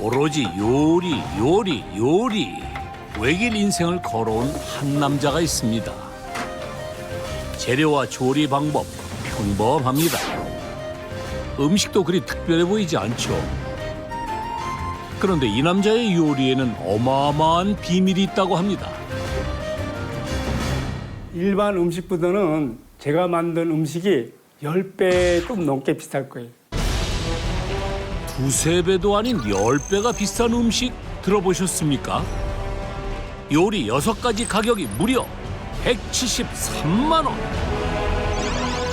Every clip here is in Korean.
오로지 요리 외길 인생을 걸어온 한 남자가 있습니다. 재료와 조리 방법 평범합니다. 음식도 그리 특별해 보이지 않죠. 그런데 이 남자의 요리에는 어마어마한 비밀이 있다고 합니다. 일반 음식보다는 제가 만든 음식이 10배 좀 넘게 비쌀 거예요. 두세 배도 아닌 10배가 비싼 음식 들어보셨습니까? 요리 6가지 가격이 무려 173만 원.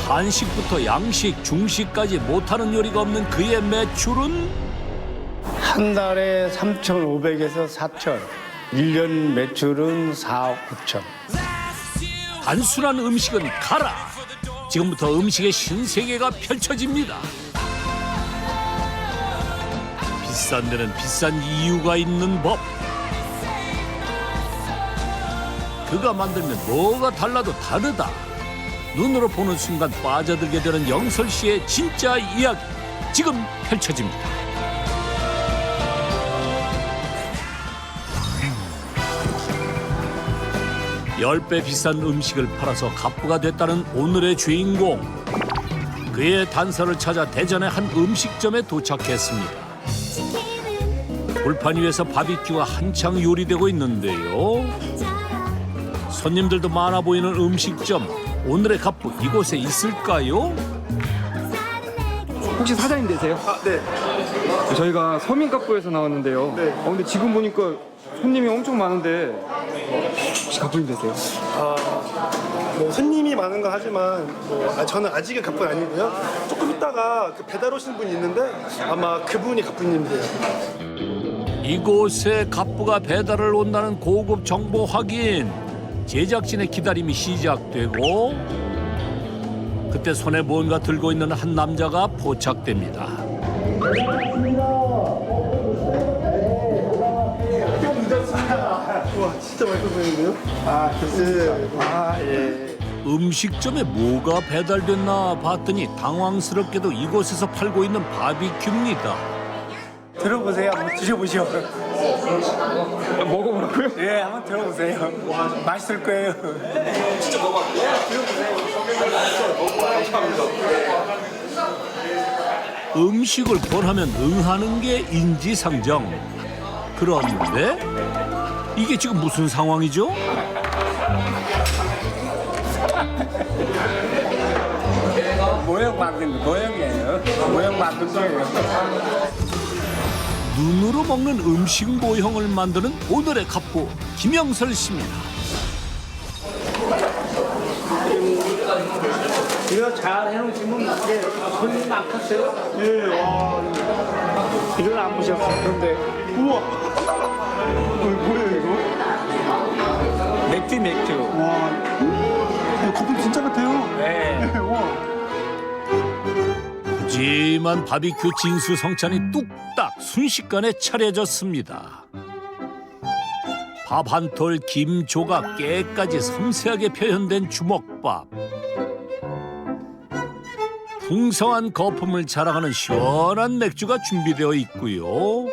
한식부터 양식, 중식까지 못하는 요리가 없는 그의 매출은 한 달에 3,500에서 4,000. 1년 매출은 4억 9천. 단순한 음식은 가라. 지금부터 음식의 신세계가 펼쳐집니다. 비싼 데는 비싼 이유가 있는 법. 그가 만들면 뭐가 달라도 다르다. 눈으로 보는 순간 빠져들게 되는 영설 씨의 진짜 이야기 지금 펼쳐집니다. 열 배 비싼 음식을 팔아서 갑부가 됐다는 오늘의 주인공. 그의 단서를 찾아 대전의 한 음식점에 도착했습니다. 불판 위에서 바비큐가 한창 요리되고 있는데요. 손님들도 많아 보이는 음식점. 오늘의 갑부 이곳에 있을까요? 혹시 사장님 되세요? 아, 네. 저희가 서민갑부에서 나왔는데요. 네. 근데 지금 보니까 손님이 엄청 많은데 혹시 갑부님 되세요? 뭐 손님이 많은 건 하지만 저는 아직은 갑분 아니고요. 조금 있다가 그 배달 오신 분이 있는데 아마 그분이 갑분님이세요. 이곳에 갑부가 배달을 온다는 고급 정보 확인. 제작진의 기다림이 시작되고 그때 손에 뭔가 들고 있는 한 남자가 포착됩니다. 와, 진짜 맛있어 보이는데요? 예. 음식점에 뭐가 배달됐나 봤더니 당황스럽게도 이곳에서 팔고 있는 바비큐입니다. 들어보세요. 한번 드셔보시오. 먹어보라고요? 예, 한번 들어보세요. 맛있을 거예요. 음식을 권하면 응하는 게 인지상정. 그런데 이게 지금 무슨 상황이죠? 모형 만든 거, 모형이에요. 모형 만든 거예요. 눈으로 먹는 음식 모형을 만드는 오늘의 갑부 김영설 씨입니다. 이거 잘 해놓으시면 이게 손님 안 컸어요? 예, 와. 이걸 안 보셨어요. 그런데 우와. 뭐예요, 이거? 맥주. 와. 거품 진짜 같아요. 네. 와. 푸짐한 바비큐 진수성찬이 뚝딱 순식간에 차려졌습니다. 밥 한 톨, 김 조각, 깨까지 섬세하게 표현된 주먹밥. 풍성한 거품을 자랑하는 시원한 맥주가 준비되어 있고요.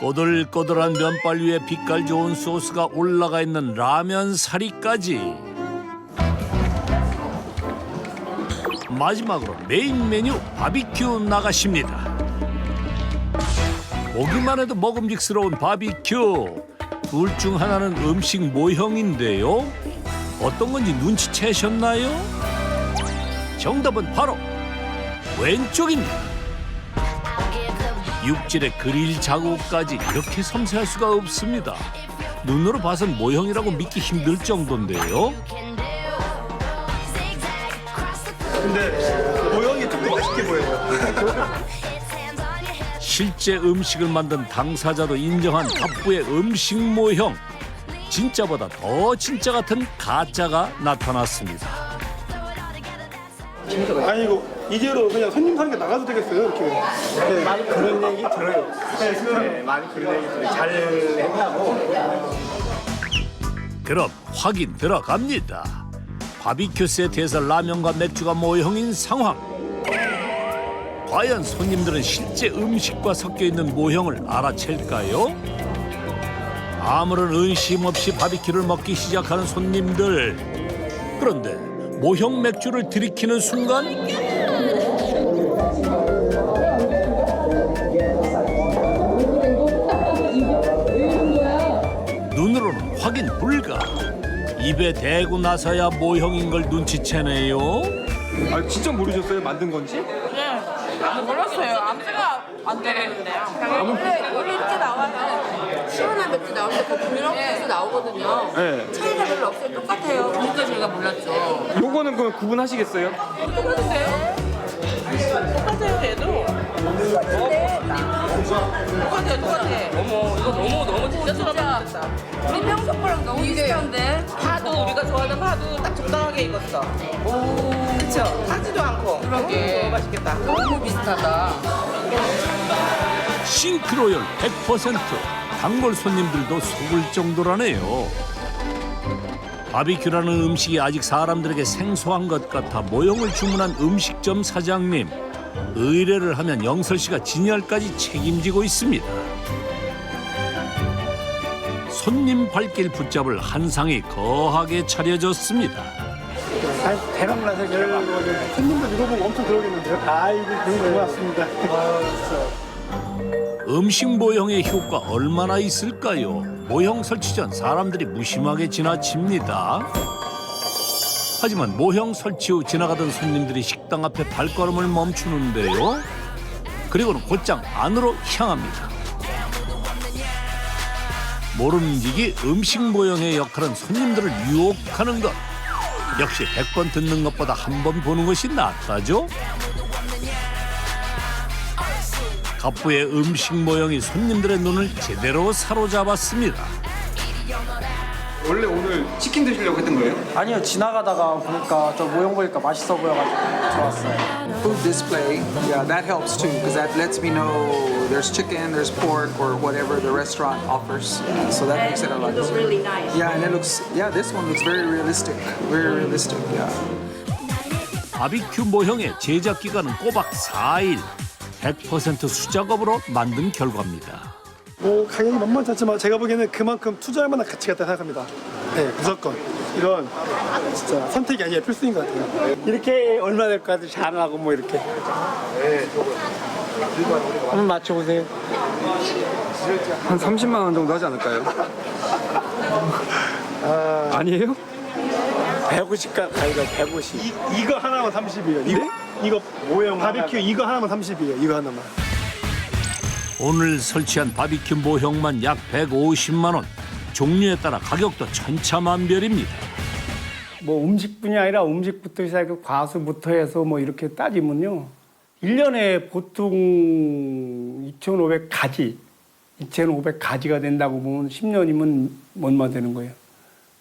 꼬들꼬들한 면발 위에 빛깔 좋은 소스가 올라가 있는 라면 사리까지. 마지막으로 메인 메뉴 바비큐 나가십니다. 보기만 해도 먹음직스러운 바비큐. 둘 중 하나는 음식 모형인데요. 어떤 건지 눈치채셨나요? 정답은 바로 왼쪽입니다. 육질의 그릴 자국까지 이렇게 섬세할 수가 없습니다. 눈으로 봐선 모형이라고 믿기 힘들 정도인데요. 근데 모형이 조금 맛있게 보여요. 실제 음식을 만든 당사자도 인정한 갑부의 음식 모형. 진짜보다 더 진짜 같은 가짜가 나타났습니다. 힘들어요. 아니고 이대로 그냥 손님 사는 게 나가도 되겠어요 이렇게. 네. 많이 그런 얘기 들어요. 네, 많이 그런 얘기 들어요. 잘 했다고. 그럼 확인 들어갑니다. 바비큐 세트에서 라면과 맥주가 모형인 상황. 과연 손님들은 실제 음식과 섞여 있는 모형을 알아챌까요? 아무런 의심 없이 바비큐를 먹기 시작하는 손님들. 그런데 모형 맥주를 들이키는 순간 눈으로는 확인 불가. 입에 대고 나서야 모형인 걸 눈치채네요. 아 진짜 모르셨어요? 만든 건지? 네, 몰랐어요. 암세가 안 되는데요. 원래 이렇게 나와요. 시원한 맥주 나오는데 꼭 이렇게 해서 나오거든요. 네. 차이가 별로 없어요. 똑같아요. 그러니까 저희가 몰랐죠. 요거는 그럼 구분하시겠어요? 똑같은데? 똑같아요, 얘도. 똑같아. 어머, 이거 너무 진짜 사람 우리 평소 거랑 너무 비슷한데. 파도 우리가 좋아하는 파도 딱 적당하게 익었어. 그쵸? 타지도 않고. 그러게. 맛있겠다. 너무 비슷하다. 싱크로율 100%. 단골 손님들도 속을 정도라네요. 바비큐라는 음식이 아직 사람들에게 생소한 것 같아 모형을 주문한 음식점 사장님. 의뢰를 하면 영설 씨가 진열까지 책임지고 있습니다. 손님 발길 붙잡을 한상이 거하게 차려졌습니다. 대박 나서 손님들 이거 보고 엄청 그러겠는데요? 아이고 그런 거 고맙습니다. 음식 모형의 효과 얼마나 있을까요? 모형 설치 전 사람들이 무심하게 지나칩니다. 하지만 모형 설치 후 지나가던 손님들이 식당 앞에 발걸음을 멈추는데요. 그리고는 곧장 안으로 향합니다. 모름지기 음식 모형의 역할은 손님들을 유혹하는 것. 역시 100번 듣는 것보다 한 번 보는 것이 낫다죠? 갑부의 음식 모형이 손님들의 눈을 제대로 사로잡았습니다. 원래 오늘 치킨 드시려고 했던 거예요? 아니요, 지나가다가 보니까 저 모형 보니까 맛있어 보여가지고 좋았어요. Food display, yeah, that helps too because that lets me know there's chicken, there's pork, or whatever the restaurant offers. Yeah, so that makes it a lot easier. really nice. Yeah, and it looks, yeah, this one looks very realistic, yeah. 바비큐 모형의 제작 기간은 꼬박 4일. 100% 수작업으로 만든 결과입니다. 뭐 가격이 만만치 않지만 제가 보기에는 그만큼 투자할 만한 가치가 있다고 생각합니다. 네, 무조건. 이건 진짜 선택이 아니라 필수인 것 같아요. 이렇게 얼마 될 것 같아요? 잘하고 뭐 이렇게. 한번 맞춰보세요. 한 30만 원 정도 하지 않을까요? 아니에요? 150 가까이가 150. 이거 하나만 30이에요. 이거 모형 바비큐 이거 하나만 30이에요. 이거 하나만. 오늘 설치한 바비큐 모형만 약 150만 원. 종류에 따라 가격도 천차만별입니다. 뭐 음식뿐이 아니라 음식부터 시작해서 과수부터 해서 뭐 이렇게 따지면요. 1년에 보통 2,500가지가 된다고 보면 10년이면 얼마 되는 거예요.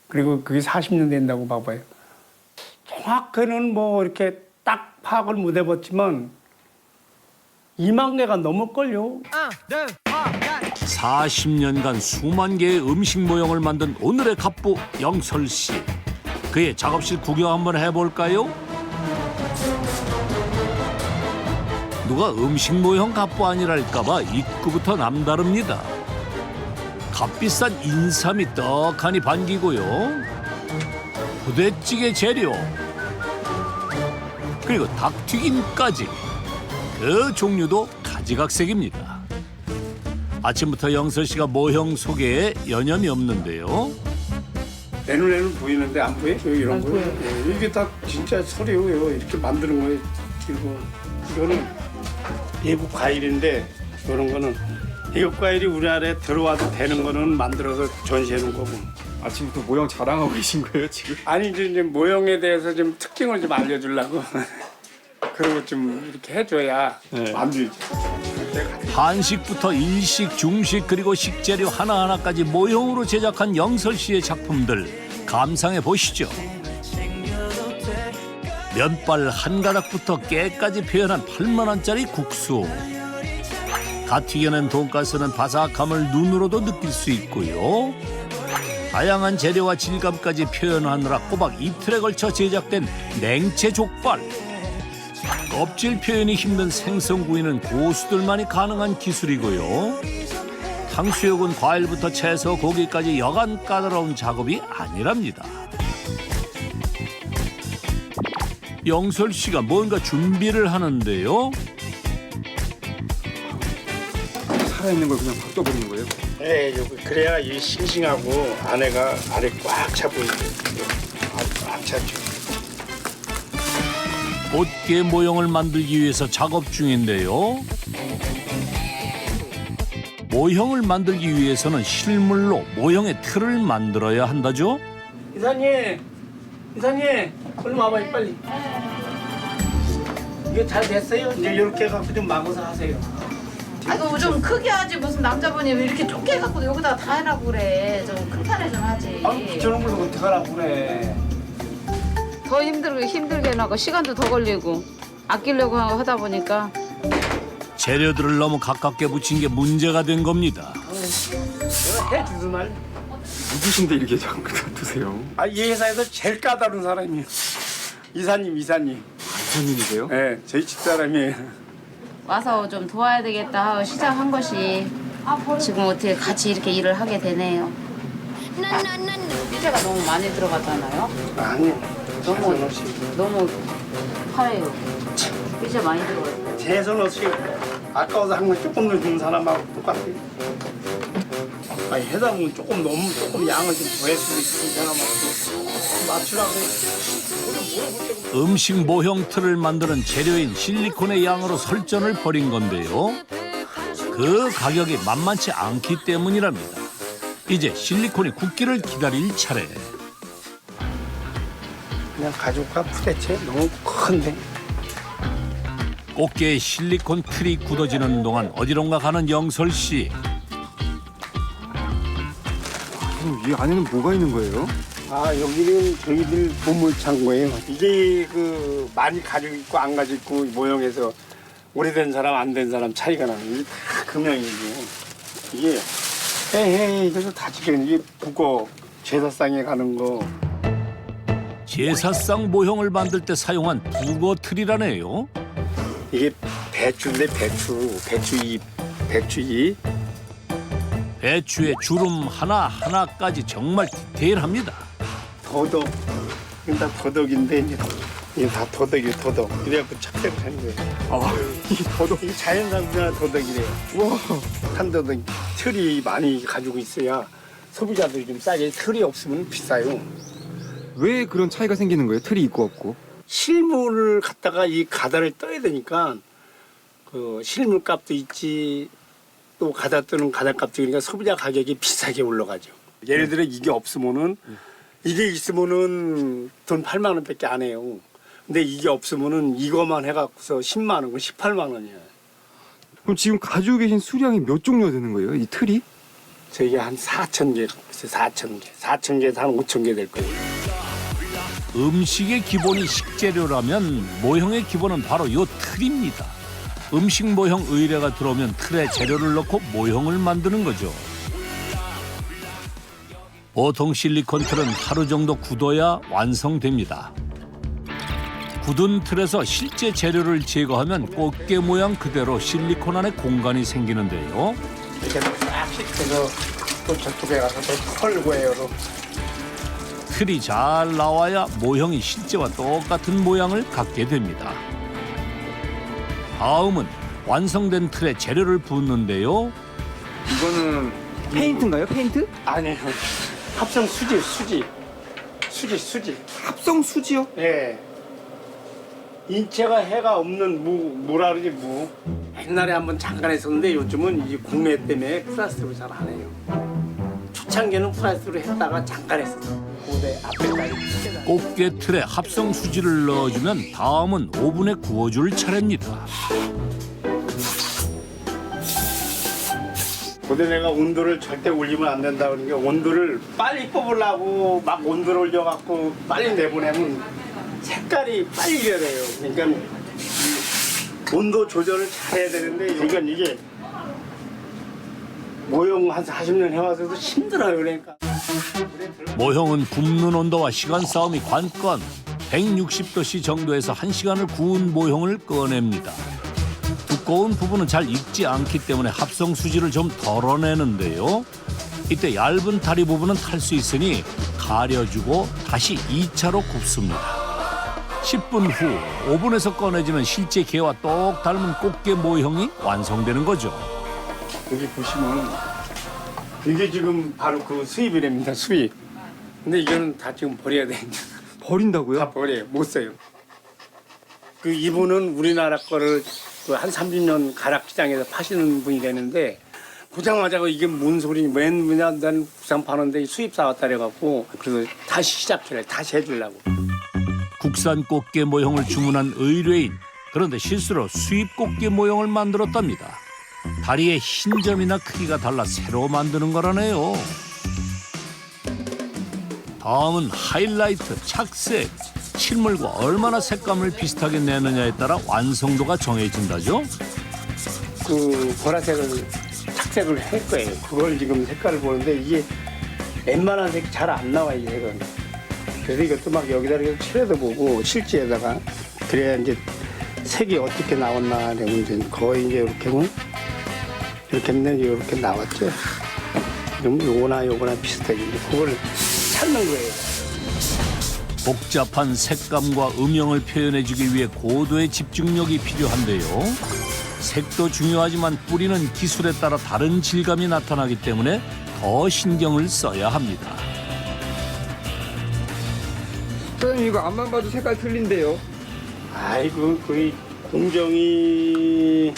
그리고 그게 40년 된다고 봐봐요. 정확히는 뭐 이렇게 딱 파악을 못 해봤지만 2만 개가 넘을걸요. 40년간 수만 개의 음식 모형을 만든 오늘의 갑부 영설 씨. 그의 작업실 구경 한번 해볼까요? 누가 음식 모형 갑부 아니랄까봐 입구부터 남다릅니다. 값비싼 인삼이 떡하니 반기고요. 부대찌개 재료. 그리고 닭튀김까지. 그 종류도 가지각색입니다. 아침부터 영설 씨가 모형 소개에 여념이 없는데요. 내 눈에는 보이는데 안 보여요? 이런 거. 예, 이게 다 진짜 서류예요. 이렇게 만드는 거예요. 그리고 이거는 외국 과일인데 이런 거는 외국 과일이 우리나라에 들어와도 되는 거는 만들어서 전시해 놓은 거고. 아침부터 모형 자랑하고 계신 거예요 지금? 아니 이제 모형에 대해서 좀 특징을 좀 알려주려고. 그리고 좀 이렇게 해줘야 만들지. 한식부터 일식, 중식 그리고 식재료 하나하나까지 모형으로 제작한 영설 씨의 작품들 감상해 보시죠. 면발 한 가닥부터 깨까지 표현한 8만 원짜리 국수. 갓 튀겨낸 돈가스는 바삭함을 눈으로도 느낄 수 있고요. 다양한 재료와 질감까지 표현하느라 꼬박 이틀에 걸쳐 제작된 냉채 족발. 껍질 표현이 힘든 생선구이는 고수들만이 가능한 기술이고요. 탕수육은 과일부터 채소, 고기까지 여간 까다로운 작업이 아니랍니다. 영설 씨가 뭔가 준비를 하는데요. 살아있는 걸 그냥 팍 떠버리는 거예요? 예, 그래야 이 싱싱하고 안에가 알이 꽉 차 보이고 꽉 차죠. 꽃게 모형을 만들기 위해서 작업 중인데요. 모형을 만들기 위해서는 실물로 모형의 틀을 만들어야 한다죠. 이사님, 얼른 와봐요 빨리. 이게 잘 됐어요? 이제 이렇게 해갖고 좀 막아서 하세요. 아이고 좀 크게 하지 무슨 남자분이 왜 이렇게 좁게 해갖고 여기다가 다 해라고 그래. 좀 큰 판에 좀 하지. 아유, 저런 걸로 어떻게 하라고 그래. 더 힘들게 나고 시간도 더 걸리고 아끼려고 하다 보니까 재료들을 너무 가깝게 붙인 게 문제가 된 겁니다. 해주지 말. 누구신데 이렇게 자꾸 두세요? 아, 이 회사에서 제일 까다로운 사람이에요. 이사님. 이사님이세요? 예, 저희 집사람이에요. 와서 좀 도와야 되겠다 하고 시작한 것이 지금 어떻게 같이 이렇게 일을 하게 되네요. 삐제가 너무 많이 들어갔잖아요. 아니요. 너무 파래요. 삐제 많이 들어가요. 재선 없이 아까워서 한 건 조금 더 주는 사람하고 똑같아요. 아니, 해다 보면 조금 양을 좀 더 했으면 이 사람하고 맞추라고 해요. 음식 모형 틀을 만드는 재료인 실리콘의 양으로 설전을 벌인 건데요. 그 가격이 만만치 않기 때문이랍니다. 이제 실리콘이 굳기를 기다릴 차례. 그냥 가죽과 푸대체 너무 큰데. 꽃게의 실리콘 틀이 굳어지는 동안 어디론가 가는 영설 씨. 그럼 이 안에는 뭐가 있는 거예요? 아, 여기는 저희들 보물 창고예요. 이게 그 많이 가지고 있고 안 가지고 있고 모형에서 오래된 사람 안 된 사람 차이가 나는 이게 다 금형이고 이게 헤헤 이래서 다 지금 이게 북어 제사상에 가는 거. 제사상 모형을 만들 때 사용한 북어 틀이라네요. 이게 배추인데 배추잎. 배추의 주름 하나하나까지 정말 디테일합니다. 더덕. 이건 다 더덕인데 이게 다 더덕이에요, 더덕. 그래갖고 착대를 하는 거예요. 이 더덕. 이게 자연산분한 더덕이래요. 와. 한더덕 틀이 많이 가지고 있어야 소비자들이 좀 싸게, 틀이 없으면 비싸요. 왜 그런 차이가 생기는 거예요? 틀이 있고 없고? 실물을 갖다가 이 가다를 떠야 되니까 그 실물 값도 있지 또 가다 뜨는 가다 값도 그러니까 소비자 가격이 비싸게 올라가죠. 예를 들어 이게 없으면은 이게 있으면은 돈 8만 원밖에 안 해요. 근데 이게 없으면은 이거만 해갖고서 10만 원, 18만 원이야. 그럼 지금 가지고 계신 수량이 몇 종류가 되는 거예요? 이 틀이? 저희가 한 4천 개 갖고 있어요. 4천 개. 4천 개에서 한 5천 개 될 거예요. 음식의 기본이 식재료라면 모형의 기본은 바로 요 틀입니다. 음식 모형 의뢰가 들어오면 틀에 재료를 넣고 모형을 만드는 거죠. 보통 실리콘 틀은 하루 정도 굳어야 완성됩니다. 굳은 틀에서 실제 재료를 제거하면 꽃게 모양 그대로 실리콘 안에 공간이 생기는데요. 이렇게 싹 씻어서 또 저쪽에 가서 또 털고 해요. 틀이 잘 나와야 모형이 실제와 똑같은 모양을 갖게 됩니다. 다음은 완성된 틀에 재료를 붓는데요. 이거는 페인트인가요? 페인트? 아니에요. 합성 수지. 합성 수지요? 예. 인체가 해가 없는 무라 그러지 무. 옛날에 한번 잠깐 했었는데 요즘은 이 국내 때문에 플라스틱으로 잘 안 해요. 초창기에는 플라스틱으로 했다가 잠깐 했었어. 고대 앞에까지. 꽃게 틀에 합성 수지를 넣어주면 다음은 오븐에 구워줄 차례입니다. 고대 내가 온도를 절대 올리면 안 된다 그러니까 온도를 빨리 뽑으려고 막 온도를 올려갖고 빨리 내보내면 색깔이 빨리 변해요. 그러니까 이 온도 조절을 잘해야 되는데 이게 모형 한 40년 해와서도 힘들어요. 그러니까. 모형은 굽는 온도와 시간 싸움이 관건. 160도씨 정도에서 1시간을 구운 모형을 꺼냅니다. 두꺼운 부분은 잘 익지 않기 때문에 합성 수지를 좀 덜어내는데요. 이때 얇은 다리 부분은 탈 수 있으니 가려주고 다시 2차로 굽습니다. 10분 후 오븐에서 꺼내지면 실제 게와 똑 닮은 꽃게 모형이 완성되는 거죠. 여기 보시면 이게 지금 바로 그 수입이랍니다. 수입. 근데 이거는 다 지금 버려야 됩니다. 버린다고요? 다 버려요. 못 써요. 그 이분은 우리나라 거를 그 한 30년 가락시장에서 파시는 분이 되는데 보자마자 이게 뭔 소리냐. 맨날 난 부산 파는데 수입 사왔다 그래갖고 그래서 다시 시작해라. 다시 해주려고. 국산 꽃게 모형을 주문한 의뢰인. 그런데 실수로 수입 꽃게 모형을 만들었답니다. 다리의 흰 점이나 크기가 달라 새로 만드는 거라네요. 다음은 하이라이트, 착색. 실물과 얼마나 색감을 비슷하게 내느냐에 따라 완성도가 정해진다죠. 그 보라색을 착색을 할 거예요. 그걸 지금 색깔을 보는데 이게 웬만한 색이 잘 안 나와 이 색은. 그래서 이것도 막 여기다 이렇게 칠해서 보고 실지에다가 그래야 이제 색이 어떻게 나왔나 하면 이제 거의 이제 이렇게 하면 이렇게 하면 이렇게 나왔죠. 그럼 요거나 비슷하게 이제 그걸 찾는 거예요. 복잡한 색감과 음영을 표현해주기 위해 고도의 집중력이 필요한데요. 색도 중요하지만 뿌리는 기술에 따라 다른 질감이 나타나기 때문에 더 신경을 써야 합니다. 선생님 이거 앞만 봐도 색깔 틀린데요. 아이고 거의 공정이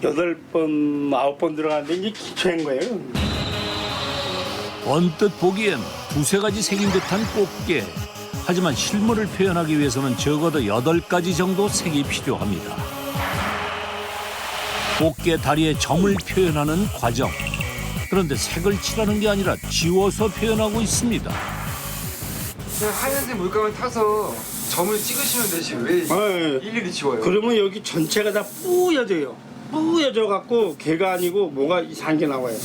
8번, 9번 들어가는데 이제 기초인 거예요. 언뜻 보기엔 두세 가지 색인 듯한 꽃게. 하지만 실물을 표현하기 위해서는 적어도 8가지 정도 색이 필요합니다. 꽃게 다리에 점을 표현하는 과정. 그런데 색을 칠하는 게 아니라 지워서 표현하고 있습니다. 그냥 하얀색 물감을 타서 점을 찍으시면 되지 왜 네. 일일이 지워요? 그러면 여기 전체가 다 뿌여져요. 뿌여져 갖고 개가 아니고 뭐가 이상한 게 나와요.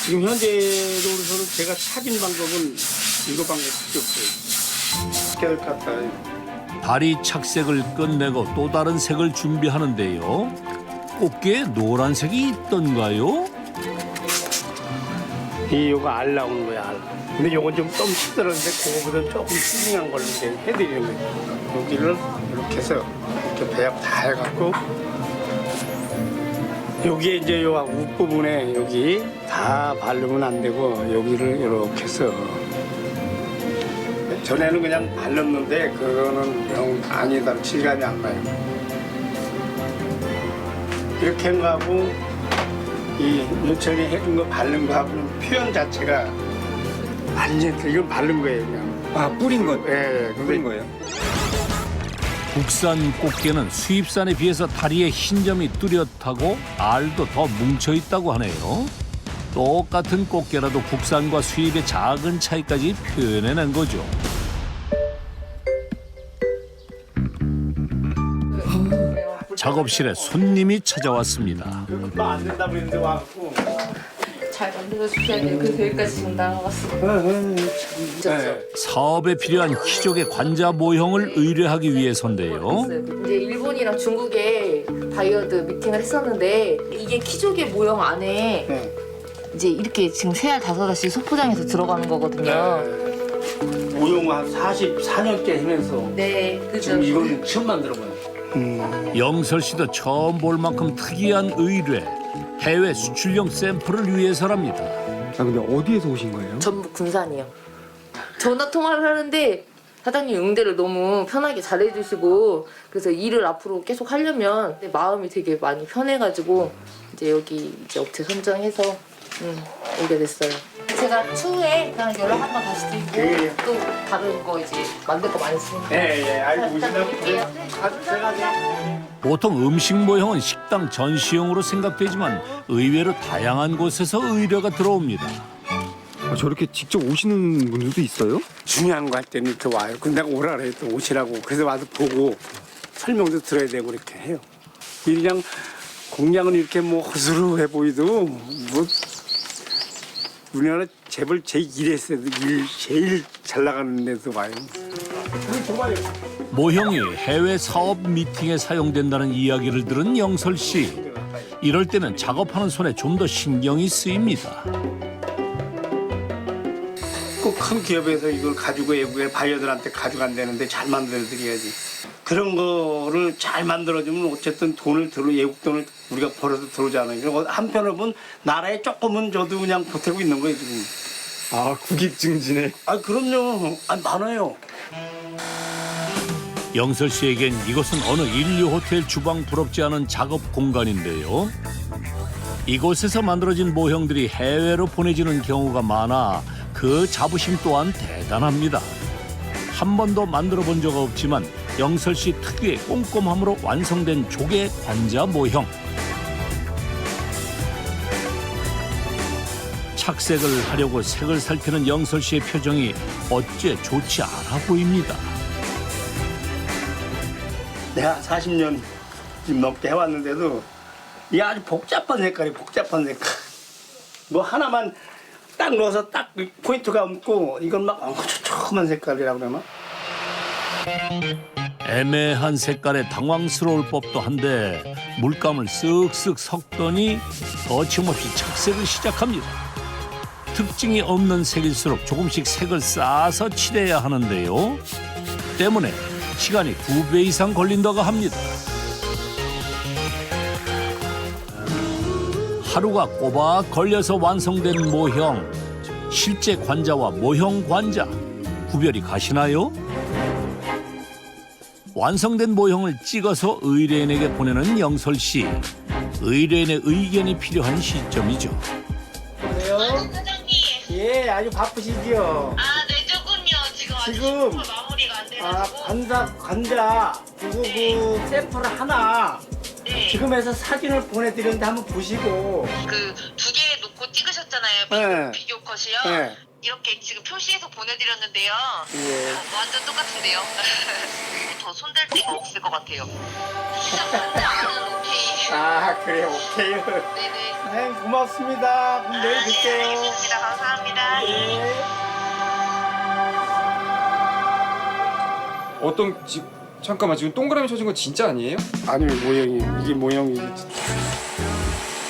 지금 현재로서는 제가 찾은 방법은 이거 방법밖에 없어요. 깨를 갖다 다리 착색을 끝내고 또 다른 색을 준비하는데요. 꽃게에 노란색이 있던가요? 요거 알 나오는 거야 알. 근데 요건 좀 시들었는데 그거보다 조금 싱싱한 걸로 이제 해드리는 거예요. 여기를 이렇게 해서 이렇게 배합 다 해갖고 여기에 이제 요 윗부분에 여기 다 바르면 안 되고 여기를 이렇게 해서 전에는 그냥 발랐는데 그거는 영 아니다. 질감이 안 나요. 이렇게 한 거하고 이 요철이 해준 거 바른 거하고는 표현 자체가 완전 이건 바른 거예요 그냥. 아 뿌린 거. 예, 뿌린 거예요? 국산 꽃게는 수입산에 비해서 다리에 흰 점이 뚜렷하고 알도 더 뭉쳐있다고 하네요. 똑같은 꽃게라도 국산과 수입의 작은 차이까지 표현해낸 거죠. 작업실에 손님이 찾아왔습니다. 안 된다고 했는데 와갖고 잘 만들어 주셔야 돼요. 그래서 여기까지 지금 나와봤어요. 네. 사업에 필요한 키족의 관자 모형을 의뢰하기 위해서인데요. 이제 일본이랑 중국에 바이어드 미팅을 했었는데 이게 키조개 모형 안에 네. 이제 이렇게 지금 3알 5알씩 소포장해서 들어가는 거거든요. 모형 한 44년째 하면서 네, 그죠. 지금 이건 처음 만들어봐요. 영설 씨도 처음 볼 만큼 특이한 의뢰. 해외 수출용 샘플을 위해서랍니다. 아 근데 어디에서 오신 거예요? 전북 군산이요. 전화 통화를 하는데 사장님 응대를 너무 편하게 잘해주시고 그래서 일을 앞으로 계속 하려면 마음이 되게 많이 편해가지고 이제 여기 이제 업체 선정해서 오게 됐어요. 제가 추후에 그냥 연락 한번 다시 드리고 예. 또 다른 거 이제 만들 거 많이 있으니까. 예, 알고 부탁드릴게요. 보통 음식 모형은 식당 전시용으로 생각되지만 의외로 다양한 곳에서 의뢰가 들어옵니다. 아, 저렇게 직접 오시는 분들도 있어요? 중요한 거 할 때는 더 와요. 근데 내가 오라 그래요. 또 오시라고. 그래서 와서 보고 설명도 들어야 되고 이렇게 해요. 그냥 공양은 이렇게 뭐 허술해 보이도 뭐 우리나라 재벌 제1에서 제일 잘 나가는 데도 와요. 모형이 해외 사업 미팅에 사용된다는 이야기를 들은 영설 씨. 이럴 때면 작업하는 손에 좀 더 신경이 쓰입니다. 꼭 큰 기업에서 이걸 가지고 외국에 바이어들한테 가져간다는데 잘 만들어드려야지. 그런 거를 잘 만들어주면 어쨌든 외국 돈을 우리가 벌어서 들어오잖아요. 그리고 한편으로는 나라에 조금은 저도 그냥 보태고 있는 거예요 지금. 아, 국익 증진에. 아 그럼요. 아 많아요. 영설 씨에겐 이곳은 어느 인류 호텔 주방 부럽지 않은 작업 공간인데요. 이곳에서 만들어진 모형들이 해외로 보내지는 경우가 많아 그 자부심 또한 대단합니다. 한 번도 만들어 본 적 없지만 영설 씨 특유의 꼼꼼함으로 완성된 조개 관자 모형. 착색을 하려고 색을 살피는 영설 씨의 표정이 어째 좋지 않아 보입니다. 내가 40년 좀 넘게 해왔는데도 이게 아주 복잡한 색깔이 복잡한 색깔. 뭐 하나만 딱 넣어서 딱 포인트가 없고 이건 막 촘촘한 색깔이라고 그러나? 애매한 색깔에 당황스러울 법도 한데 물감을 쓱쓱 섞더니 거침없이 착색을 시작합니다. 특징이 없는 색일수록 조금씩 색을 쌓아서 칠해야 하는데요. 때문에 시간이 2배 이상 걸린다고 합니다. 하루가 꼬박 걸려서 완성된 모형. 실제 관자와 모형 관자. 구별이 가시나요? 완성된 모형을 찍어서 의뢰인에게 보내는 영설 씨. 의뢰인의 의견이 필요한 시점이죠. 그래요? 사장님. 예, 아주 바쁘시지요. 아, 네, 조금요. 지금 아직 지금? 샘플 마무리가 안 아, 돼가지고. 관자 그거 그 샘플 하나 네. 지금 해서 사진을 보내드렸는데 한번 보시고. 그 두 개 놓고 찍으셨잖아요. 네. 비교 컷이요. 네. 이렇게 지금 표시해서 보내드렸는데요. 예. 완전 똑같은데요. 더 손댈 데가 없을 것 같아요. 오케이. 아, 그래, 오케이. 네네. 네, 고맙습니다. 그럼 내일 네, 뵐게요. 알겠습니다. 감사합니다. 예. 어떤 잠깐만, 지금 동그라미 쳐진 거 진짜 아니에요? 아니, 모형이 이게 모형이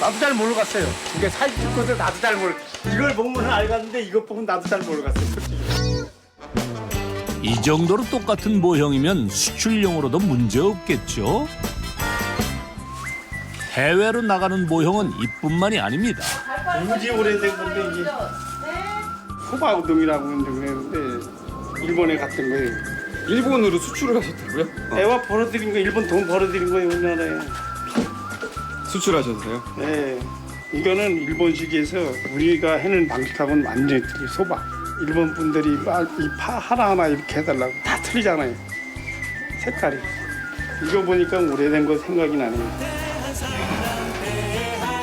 나도 잘 모르겠어요. 이게 사진 찍고서 나도 잘 모르. 이걸 보면 알겠는데 이것 보면 나도 잘 모르겠어요. 솔직히. 이 정도로 똑같은 모형이면 수출용으로도 문제 없겠죠? 해외로 나가는 모형은 이뿐만이 아닙니다. 무지 오래된 건데 이게 호박우동이라고 그랬는데 일본에 갔던 거예요. 일본으로 수출을 하셨다고요? 애와 벌어들인 거 일본 돈 벌어들인 거예요 우리나라에. 수출하셨어요? 네. 이거는 일본식에서 우리가 해는 방식하고는 완전히 틀려. 소박. 일본 분들이 이 파 하나하나 이렇게 해달라고 다 틀리잖아요. 색깔이. 이거 보니까 오래된 거 생각이 나네요.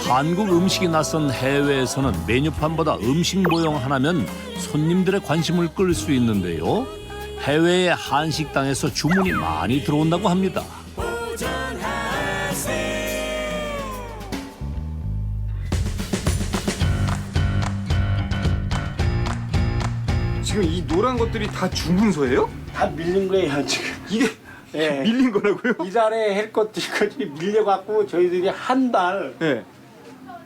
한국 음식이 낯선 해외에서는 메뉴판보다 음식 모형 하나면 손님들의 관심을 끌 수 있는데요. 해외의 한식당에서 주문이 많이 들어온다고 합니다. 지금 이 노란 것들이 다 주문서예요? 다 밀린 거예요 지금. 이게 예. 밀린 거라고요? 이달에 할 것들이 밀려갖고 저희들이 한 달 네.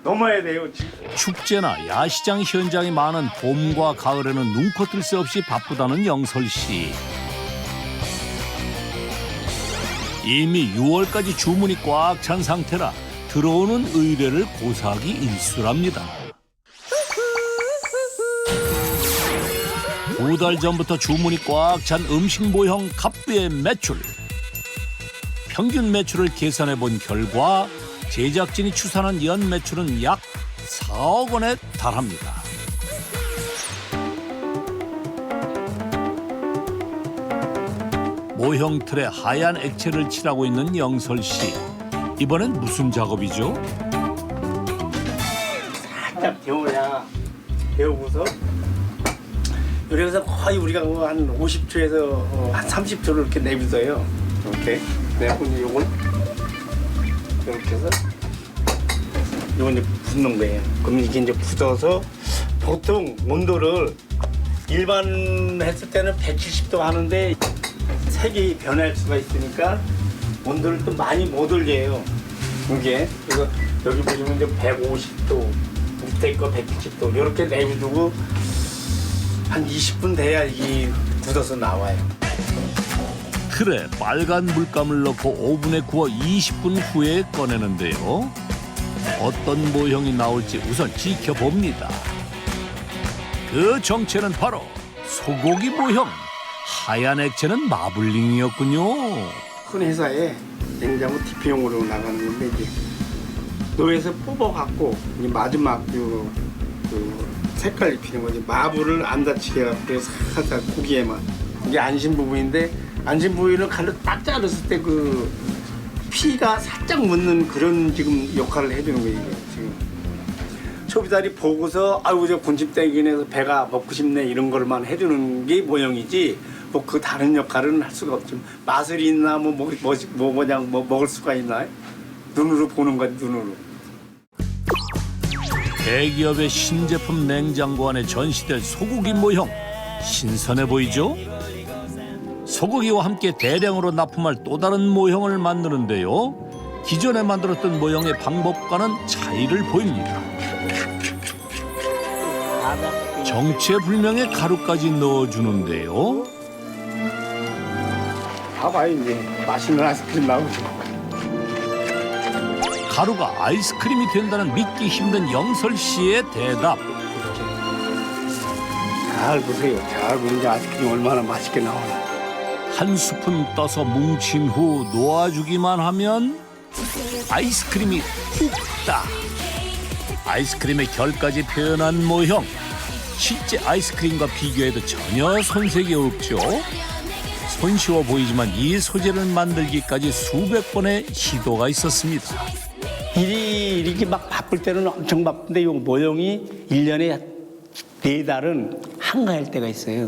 넘어야 돼요 지금. 축제나 야시장 현장이 많은 봄과 가을에는 눈코 뜰 새 없이 바쁘다는 영설 씨. 이미 6월까지 주문이 꽉 찬 상태라 들어오는 의뢰를 고사하기 일쑤랍니다. 2달 전부터 주문이 꽉 찬 음식 모형 갑부의 매출. 평균 매출을 계산해 본 결과 제작진이 추산한 연 매출은 약 4억 원에 달합니다. 모형 틀에 하얀 액체를 칠하고 있는 영설 씨. 이번엔 무슨 작업이죠? 살짝 데워야 배우고서 그래서 거의 우리가 한 50초에서 한 30초를 이렇게 내비둬요. 이렇게 내보니 요걸 이렇게 해서 요건 이제 붓는 거예요. 그럼 이게 이제 굳어서 보통 온도를 일반 했을 때는 170도 하는데 색이 변할 수가 있으니까 온도를 또 많이 못 올려요. 이게 그래서 여기 보시면 이제 150도 밑에 거 170도 이렇게 내비두고 한 20분 돼야 이게 굳어서 나와요. 틀에 빨간 물감을 넣고 오븐에 구워 20분 후에 꺼내는데요. 어떤 모형이 나올지 우선 지켜봅니다. 그 정체는 바로 소고기 모형. 하얀 액체는 마블링이었군요. 큰 회사에 냉장고 TP용으로 나가는 건데 이제 노에서 뽑아갖고 이제 마지막 그 색깔 입히는 거지. 마블을 안 다치게 해갖고 살짝 고기에만. 이게 안심 부분인데 안심 부위는 칼로 딱 자르었을 때 그 피가 살짝 묻는 그런 지금 역할을 해주는 거예요. 이게 지금 소비자들이 보고서 아이고 저 군침 땡기네 해서 배가 먹고 싶네 이런 걸만 해주는 게 모형이지 뭐 그 다른 역할은 할 수가 없죠. 맛을 있나 그냥 먹을 수가 있나 눈으로 보는 거지 눈으로. 대기업의 신제품 냉장고 안에 전시될 소고기 모형. 신선해 보이죠? 소고기와 함께 대량으로 납품할 또 다른 모형을 만드는데요. 기존에 만들었던 모형의 방법과는 차이를 보입니다. 정체불명의 가루까지 넣어주는데요. 봐봐요 이제 맛있는 아이스크림 나오죠. 가루가 아이스크림이 된다는 믿기 힘든 영설 씨의 대답. 잘 보세요. 잘 보면 아이스크림 얼마나 맛있게 나오나. 한 스푼 떠서 뭉친 후 놓아주기만 하면 아이스크림이 훅다. 아이스크림의 결까지 표현한 모형. 실제 아이스크림과 비교해도 전혀 손색이 없죠. 손쉬워 보이지만 이 소재를 만들기까지 수백 번의 시도가 있었습니다. 일이 이렇게 막 바쁠 때는 엄청 바쁜데 이 모형이 1년에 4달은 한가할 때가 있어요.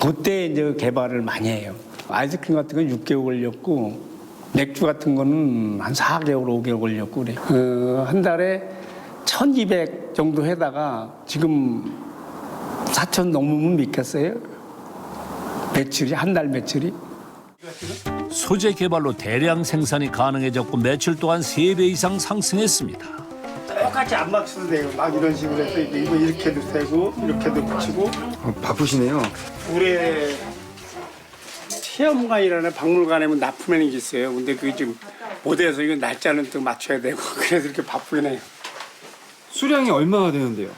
그때 이제 개발을 많이 해요. 아이스크림 같은 건 6개월 걸렸고 맥주 같은 거는 한 4개월, 5개월 걸렸고 그래. 한 달에 1,200 정도 해다가 지금 4,000 넘으면 믿겠어요? 매출이 한 달 매출이? 소재 개발로 대량 생산이 가능해졌고 매출 또한 3배 이상 상승했습니다. 똑같이 안 맞춰도 돼요. 막 이런 식으로 해서 이거 이렇게 해도 되고 이렇게도 붙이고. 바쁘시네요. 올해 체험관이라는 박물관에 납품하는 게 있어요. 근데 그게 지금 못해서 이거 날짜는 또 맞춰야 되고 그래서 이렇게 바쁘긴 해요. 수량이 얼마나 되는데요?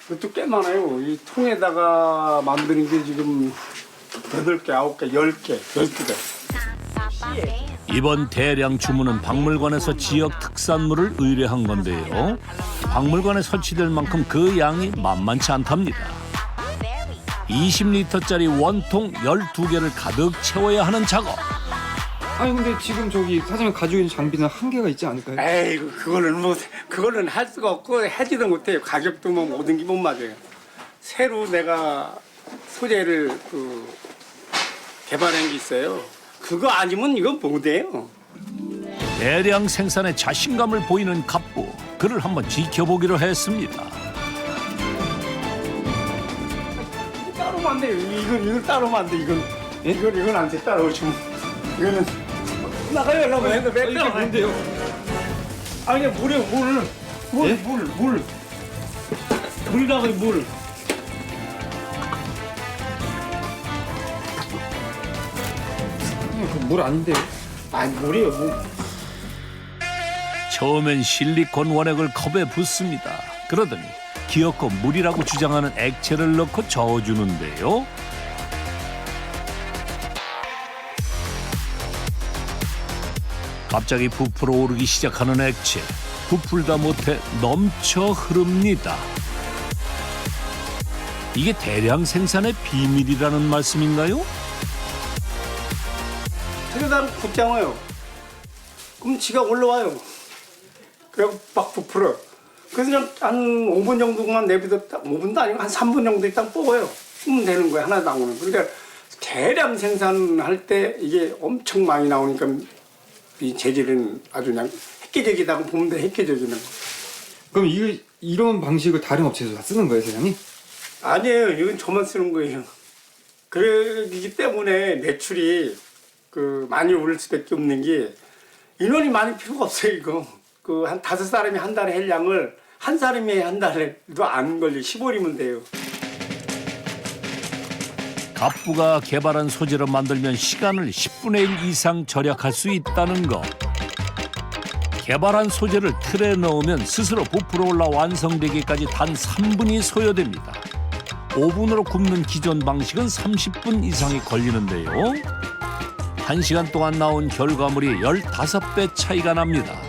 그것도 꽤 많아요. 이 통에다가 만드는 게 지금 8개, 9개, 10개, 12개. 이번 대량 주문은 박물관에서 지역 특산물을 의뢰한 건데요. 박물관에 설치될 만큼 그 양이 만만치 않답니다. 20리터짜리 원통 12개를 가득 채워야 하는 작업. 아니 근데 지금 저기 사장님 가지고 있는 장비는 한계가 있지 않을까요? 에이, 그거는 할 수가 없고 하지도 못해요. 가격도 뭐 모든 게 못 맞아요. 새로 내가 소재를 개발한 게 있어요. 그거 아니면 이건 못해요. 대량 생산에 자신감을 보이는 갑부. 그를 한번 지켜보기로 했습니다. 따로면 안 돼요. 이건 따로면 안 돼. 이건 안 돼. 따로오시면 이거는 나가요. 라고 했는데 이게 뭔데요? 아니 물이요. 물이라고 물. 물 아닌데요? 아니 물이요. 물. 처음엔 실리콘 원액을 컵에 붓습니다. 그러더니 기어코 물이라고 주장하는 액체를 넣고 저어주는데요. 갑자기 부풀어 오르기 시작하는 액체. 부풀다 못해 넘쳐 흐릅니다. 이게 대량 생산의 비밀이라는 말씀인가요? 그러다 붙잖아요. 그럼 지가 올라와요. 그래고 막 부풀어. 그래서 그냥 한 5분 정도만 내비뒀다 5분도 아니고 한 3분 정도 있다 뽑아요. 쓰면 되는 거예요. 하나도 안 오는. 그러니까 대량 생산할 때 이게 엄청 많이 나오니까 이 재질은 아주 그냥 획기적이다고 보면 돼. 획기적이는. 그럼 이런 방식을 다른 업체에서 다 쓰는 거예요, 사장님? 아니에요. 이건 저만 쓰는 거예요. 그러기 때문에 매출이 많이 오를 수밖에 없는 게 인원이 많이 필요가 없어요. 이거 한 5사람이 한 달에 할 양을 한 사람이 한 달에도 안 걸려. 10월이면 돼요. 갑부가 개발한 소재로 만들면 시간을 10분의 1 이상 절약할 수 있다는 것. 개발한 소재를 틀에 넣으면 스스로 부풀어 올라 완성되기까지 단 3분이 소요됩니다. 오븐으로 굽는 기존 방식은 30분 이상이 걸리는데요. 1시간 동안 나온 결과물이 15배 차이가 납니다.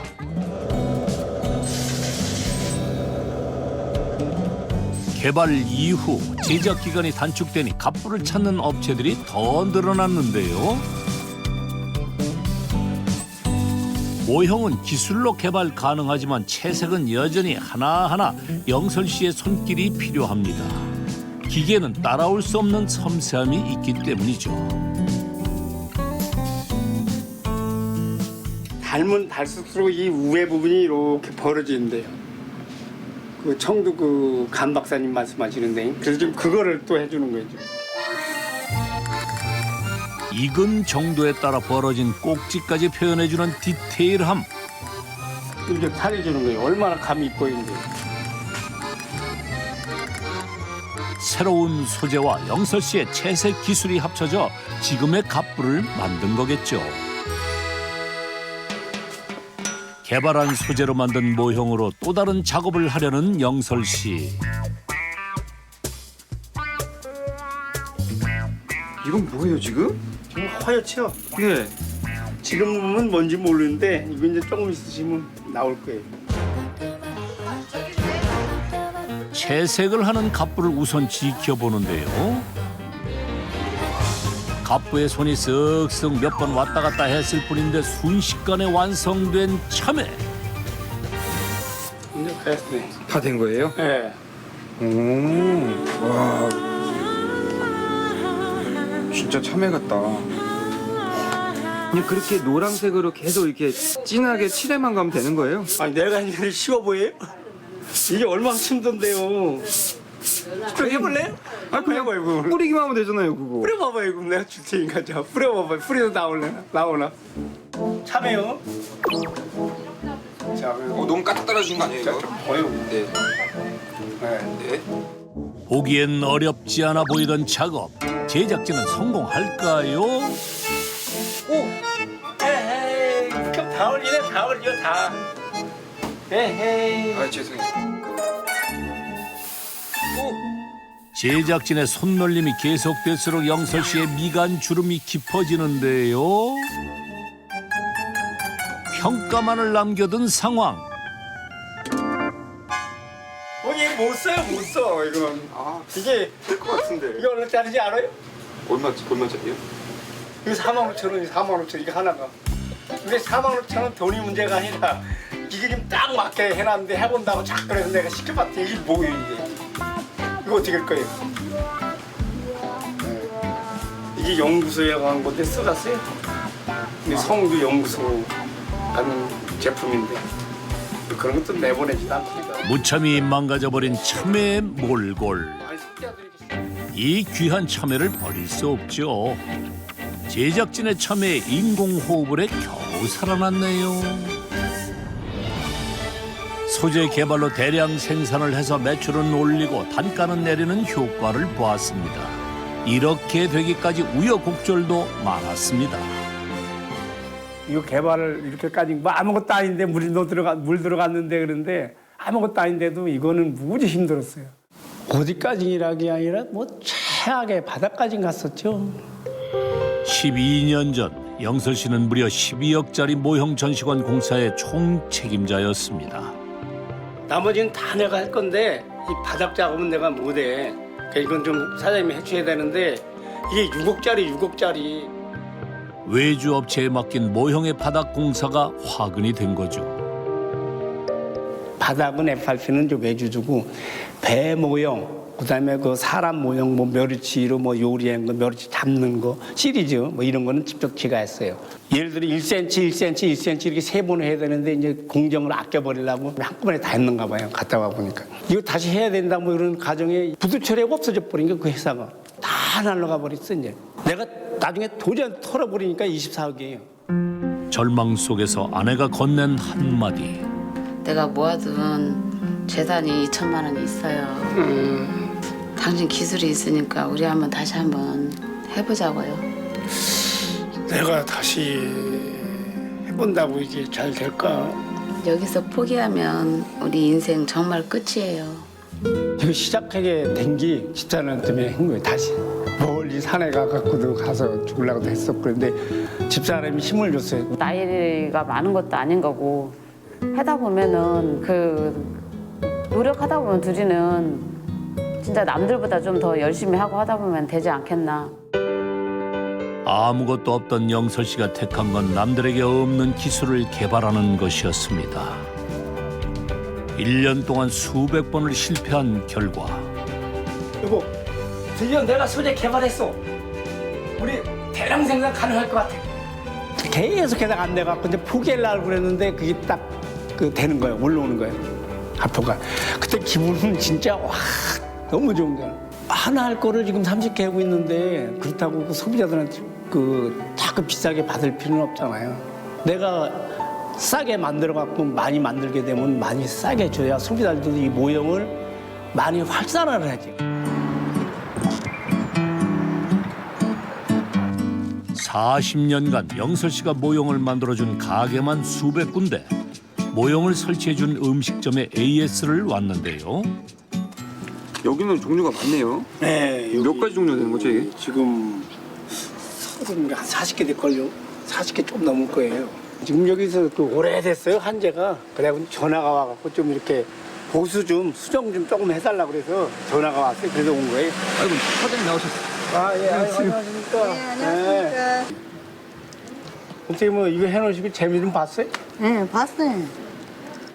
개발 이후 제작 기간이 단축되니 갑부를 찾는 업체들이 더 늘어났는데요. 모형은 기술로 개발 가능하지만 채색은 여전히 하나하나 영설 씨의 손길이 필요합니다. 기계는 따라올 수 없는 섬세함이 있기 때문이죠. 달면 달수록 이 우회 부분이 이렇게 벌어지는데요. 청도 간 박사님 말씀하시는데 그래서 지금 그거를 또 해주는 거죠. 익은 정도에 따라 벌어진 꼭지까지 표현해주는 디테일함. 이렇게 살려주는 거예요. 얼마나 감이 보이는데. 새로운 소재와 영설 씨의 채색 기술이 합쳐져 지금의 갑부를 만든 거겠죠. 개발한 소재로 만든 모형으로 또 다른 작업을 하려는 영설 씨. 이건 뭐예요, 지금? 지금 허옇죠? 네. 지금은 뭔지 모르는데 이거 이제 조금 있으시면 나올 거예요. 채색을 하는 갑부를 우선 지켜보는데요. 갑부의 손이 쓱쓱 몇 번 왔다 갔다 했을 뿐인데 순식간에 완성된 참외. 이제 됐네. 다 된 거예요? 네. 오, 와. 진짜 참외 같다. 그냥 그렇게 노란색으로 계속 이렇게 진하게 칠해만 가면 되는 거예요? 아니 내가 이제 쉬워 보여요? 이게 얼마나 힘든데요. 좀 해볼래요? 그냥 해봐요. 뿌리기만 하면 되잖아요, 그거. 뿌려봐봐요. 그럼 내가 줄 테니까 자 뿌려봐봐요. 뿌려서 나오나? 참해요. 자, 너무 까딱 떨어진 거 아니에요, 이거? 보여. 네. 네. 보기엔 어렵지 않아 보이던 작업. 제작진은 성공할까요? 오! 에헤이. 그럼 다 올리네. 다 올려 다. 에헤이. 아, 죄송해요. 제작진의 손놀림이 계속될수록 영설 씨의 미간 주름이 깊어지는데요. 평가만을 남겨둔 상황. 얘 못 써요, 못 써. 이건. 이게 될 것 같은데. 이거 얼마짜리인지 알아요? 얼마짜리요? 이거 45,000원, 45,000원 이거 하나가. 근데 45,000원 돈이 문제가 아니라 이게 지금 딱 맞게 해놨는데 해본다고 자꾸 그래서 내가 시켜봤더니 이게 뭐예요 이게? 이거 어떻게 할 거예요? 네. 이게 연구소에 간 건데 써갔어요. 근데 성도 연구소 가는 제품인데 그런 것도 내보내지도 않습니다. 무참히 망가져버린 참외의 몰골. 이 귀한 참외를 버릴 수 없죠. 제작진의 참외에 인공호흡을 해 겨우 살아났네요. 소재 개발로 대량 생산을 해서 매출은 올리고 단가는 내리는 효과를 보았습니다. 이렇게 되기까지 우여곡절도 많았습니다. 이거 개발을 이렇게까지 뭐 아무것도 아닌데 물 들어갔는데 그런데 아무것도 아닌데도 이거는 무지 힘들었어요. 어디까지라기 아니라 뭐 최악의 바닥까지 갔었죠. 12년 전 영설 씨는 무려 12억짜리 모형 전시관 공사의 총책임자였습니다. 나머지는 다 내가 할 건데 이 바닥 작업은 내가 못해. 그러니까 이건 좀 사장님이 해줘야 되는데 이게 6억짜리. 외주 업체에 맡긴 모형의 바닥 공사가 화근이 된 거죠. 바닥은 FRP는 좀 외주주고 배 모형, 그다음에 그 사람 모형, 뭐 멸치 뭐 요리한 거, 멸치 잡는 거 시리즈 뭐 이런 거는 직접 제가 했어요. 예를 들어 1cm, 1cm, 1cm 이렇게 3번 해야 되는데 이제 공정을 아껴버리려고 한꺼번에 다 했는가 봐요. 갔다 와 보니까 이거 다시 해야 된다 뭐 이런 가정에 부두 처리가 없어져 버린 게 그 회사가 다 날라가 버렸어. 이제 내가 나중에 도저히 털어버리니까 24억이에요. 절망 속에서 아내가 건넨 한마디. 내가 모아둔 재산이 2천만 원이 있어요. 당신 기술이 있으니까 우리 다시 한번 해보자고요. 내가 다시 해본다고 이게 잘 될까? 여기서 포기하면 우리 인생 정말 끝이에요. 이거 시작하게 된 게 집사람 때문에 한 거예요. 다시 멀리 산에 가갖고도 가서 죽으려고 했었고 그런데 집사람이 힘을 줬어요. 나이가 많은 것도 아닌 거고 하다 보면은 노력하다 보면 둘이는 진짜 남들보다 좀 더 열심히 하고 하다 보면 되지 않겠나. 아무것도 없던 영설 씨가 택한 건 남들에게 없는 기술을 개발하는 것이었습니다. 1년 동안 수백 번을 실패한 결과 여보, 드디어 내가 소재 개발했어. 우리 대량 생산 가능할 것 같아. 계속 게다가 안 돼갖고 이제 포기하려고 그랬는데 그게 딱 되는 거예요. 올라오는 거예요. 앞으로가. 그때 기분은 진짜 와 너무 좋은 거야. 하나 할 거를 지금 30개 하고 있는데 그렇다고 그 소비자들한테 자꾸 비싸게 받을 필요는 없잖아요. 내가 싸게 만들어갖고 많이 만들게 되면 많이 싸게 줘야 소비자들도 이 모형을 많이 활산화를 하지. 40년간 영설 씨가 모형을 만들어준 가게만 수백 군데, 모형을 설치해준 음식점에 AS를 왔는데요. 여기는 종류가 많네요. 네. 몇 가지 종류 되는 거죠 이게? 지금 한 40개 될걸요. 40개 좀 넘을 거예요. 지금 여기서 오래됐어요, 한재가. 그래갖고 전화가 와갖고 좀 이렇게 보수 수정 좀 조금 해달라고 그래서 전화가 왔어요. 그래서 온 거예요. 아이고 사장님 나오셨어요. 예, 안녕하십니까. 네, 안녕하십니까. 선생님, 뭐 이거 해놓으시고 재미 좀 봤어요? 네, 봤어요.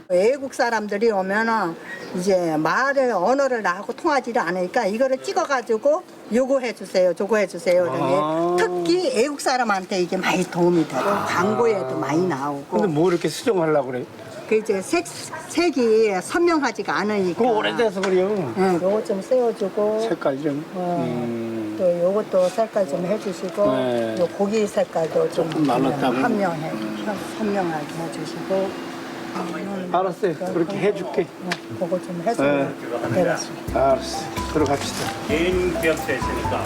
외국 사람들이 오면은 이제 언어를 나하고 통하지를 않으니까 이거를 찍어가지고 요구해 주세요, 저거해 주세요. 그러면 특히 외국 사람한테 이게 많이 도움이 되고 광고에도 많이 나오고. 근데 뭐 이렇게 수정하려고 그래요? 그 이제 색이 선명하지가 않으니까. 그거 오래돼서 그래요. 네, 요거 좀 세워주고. 색깔 좀. 또 요것도 색깔 좀 해주시고. 네. 요 고기 색깔도 좀 많았다고. 선명하게 해주시고. 알았어요. 그렇게 해줄게. 그거 좀 해서 되겠습니다. 알았어. 들어갑시다. 개인 기업체 있으니까.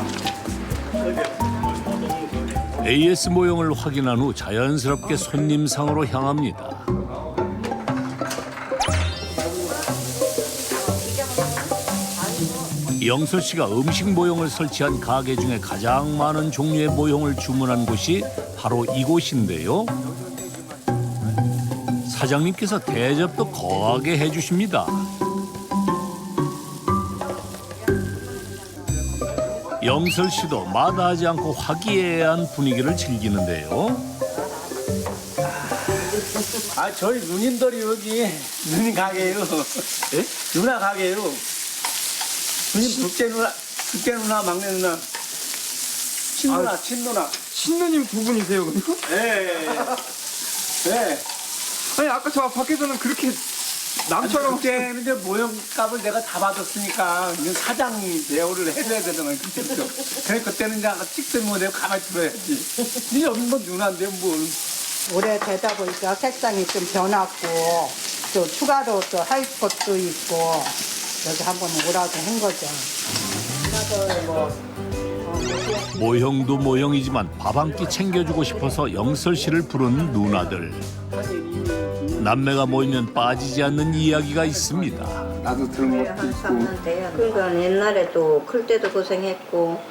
AS 모형을 확인한 후 자연스럽게 손님상으로 향합니다. 영설 씨가 음식 모형을 설치한 가게 중에 가장 많은 종류의 모형을 주문한 곳이 바로 이곳인데요. 사장님께서 대접도 거하게 해주십니다. 영설 씨도 마다하지 않고 화기애애한 분위기를 즐기는데요. 저희 누님들이 여기 누님 가게예요. 예? 누나 가게예요. 누님 둘째 누나, 막내 누나, 친누나. 신누님 두 분이세요 그럼? 네. 네. 아니 아까 저 밖에서는 그렇게 남처럼 그때는 이제 모형값을 내가 다 받았으니까 이제 사장이 대우를 해줘야 되잖아요. 그때부터. 그래 그때는 이제 찍든 뭐 내가 가만히 들어야지. 이 여기 뭐 누나인데 뭘. 오래되다 보니까 색상이 좀 변했고 또 추가로 또 할 것도 있고 여기 한번 오라고 한 거죠. 모형도 모형이지만 밥 한 끼 챙겨주고 싶어서 영설 씨를 부른 누나들. 남매가 모이면 빠지지 않는 이야기가 있습니다. 나도 들은 것도 있고. 그러니까 옛날에도 클 때도 고생했고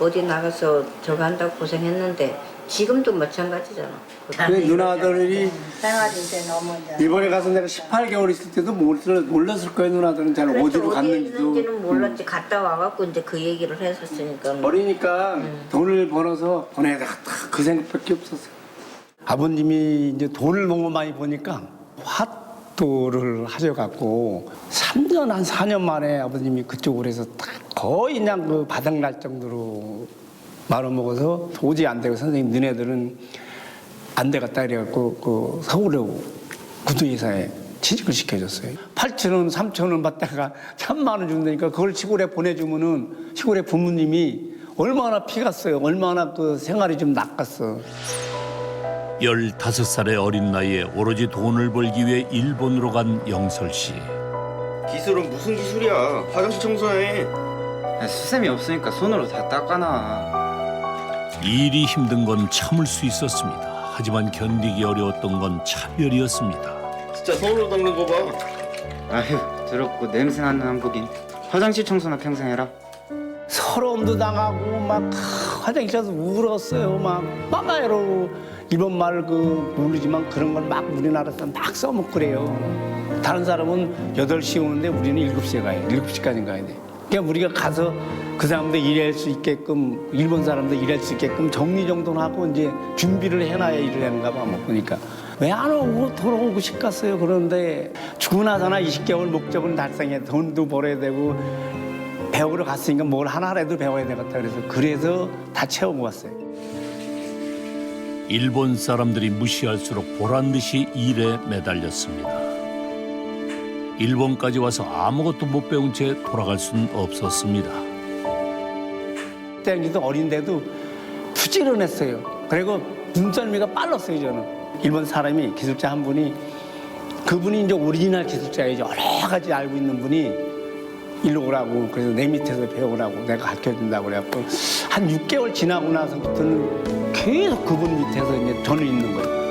어디 나가서 저거 한다고 고생했는데 지금도 마찬가지잖아. 그래 누나들이 생활이 이제 너무 이제 이번에 가서 내가 18개월 있을 때도 몰랐을 거예요. 누나들은 잘 어디로 갔는지도. 있는지는 몰랐지. 갔다 와갖고 이제 그 얘기를 했었으니까. 어리니까 돈을 벌어서 보내다가 딱 그 생각밖에 없었어요. 아버님이 이제 돈을 너무 많이 버니까 압도를 하셔갖고 3년 한 4년 만에 아버님이 그쪽으로 해서 다 거의 그냥 그 바닥 날 정도로 말아먹어서 도저히 안 되고 선생님 너네들은 안 되겠다 이래갖고 그 서울에 구두회사에 취직을 시켜줬어요. 8,000원, 3,000원 받다가 3만 원 준다니까 그걸 시골에 보내주면은 시골에 부모님이 얼마나 피갔어요. 얼마나 그 생활이 좀 낚았어. 15살의 어린 나이에 오로지 돈을 벌기 위해 일본으로 간 영설 씨. 기술은 무슨 기술이야? 화장실 청소해. 수세미 없으니까 손으로 다 닦아놔. 일이 힘든 건 참을 수 있었습니다. 하지만 견디기 어려웠던 건 차별이었습니다. 진짜 손으로 닦는 거 봐. 아휴 더럽고 냄새나는 한국인. 화장실 청소나 평생 해라. 서러움도 당하고 막 화장실에서 울었어요. 막 빠가야로 일본 말 그 모르지만 그런 걸 막 우리나라에서 막 써먹고 그래요. 다른 사람은 8시에 오는데 우리는 7시에 가요. 7시까지 가야 돼. 그러니까 우리가 가서 그 사람들 일할 수 있게끔 일본 사람들 일할 수 있게끔 정리정돈하고 이제 준비를 해놔야 일을 하는가 봐. 뭐 보니까 왜 안 오고 돌아오고 싶겠어요. 그런데 죽고 나서나 20개월 목적은 달성해. 돈도 벌어야 되고 배우러 갔으니까 뭘 하나라도 배워야 되겠다. 그래서 다 채우고 왔어요. 일본 사람들이 무시할수록 보란듯이 일에 매달렸습니다. 일본까지 와서 아무것도 못 배운 채 돌아갈 수는 없었습니다. 그때도 어린데도 부지런했어요. 그리고 눈썰미가 빨랐어요. 저는 일본 사람이 기술자 한 분이 그분이 이제 오리지널 기술자예요. 여러 가지 알고 있는 분이 일로 오라고 그래서 내 밑에서 배우라고 내가 가르쳐준다고 그래갖고 한 6개월 지나고 나서부터는 계속 그분 밑에서 이제 저는 있는 거예요.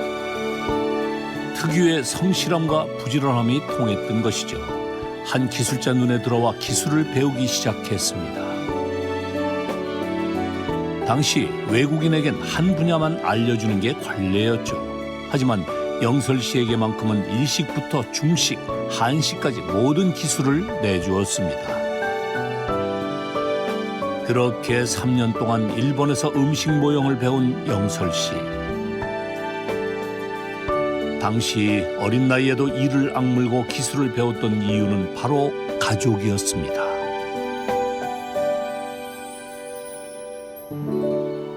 특유의 성실함과 부지런함이 통했던 것이죠. 한 기술자 눈에 들어와 기술을 배우기 시작했습니다. 당시 외국인에겐 한 분야만 알려주는 게 관례였죠. 하지만 영설 씨에게만큼은 일식부터 중식, 한식까지 모든 기술을 내주었습니다. 그렇게 3년 동안 일본에서 음식 모형을 배운 영설 씨. 당시 어린 나이에도 이를 악물고 기술을 배웠던 이유는 바로 가족이었습니다.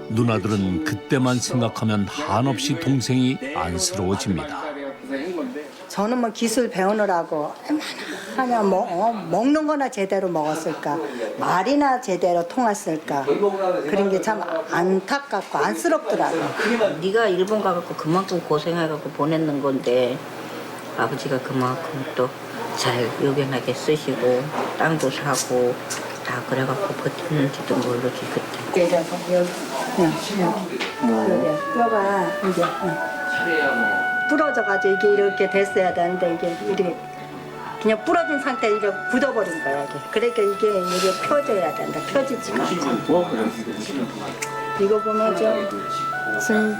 누나들은 그때만 생각하면 한없이 동생이 안쓰러워집니다. 저는 뭐 기술 배우느라고 얼마나 먹는 거나 제대로 먹었을까, 말이나 제대로 통했을까, 그런 게 참 안타깝고 안쓰럽더라고요. 네가 일본 가갖고 그만큼 고생해갖고 보냈는 건데 아버지가 그만큼 또 잘 요긴하게 쓰시고 땅도 사고 다 그래갖고 버텼는지도 모르지 그때. 여기 뼈가 이제 부러져가지고 이게 이렇게 됐어야 되는데 이게 이렇게 그냥 부러진 상태에 이렇게 굳어버린 거야. 이게. 그러니까 이게 펴져야 된다. 펴지지가 않잖아. 이거 보면 좀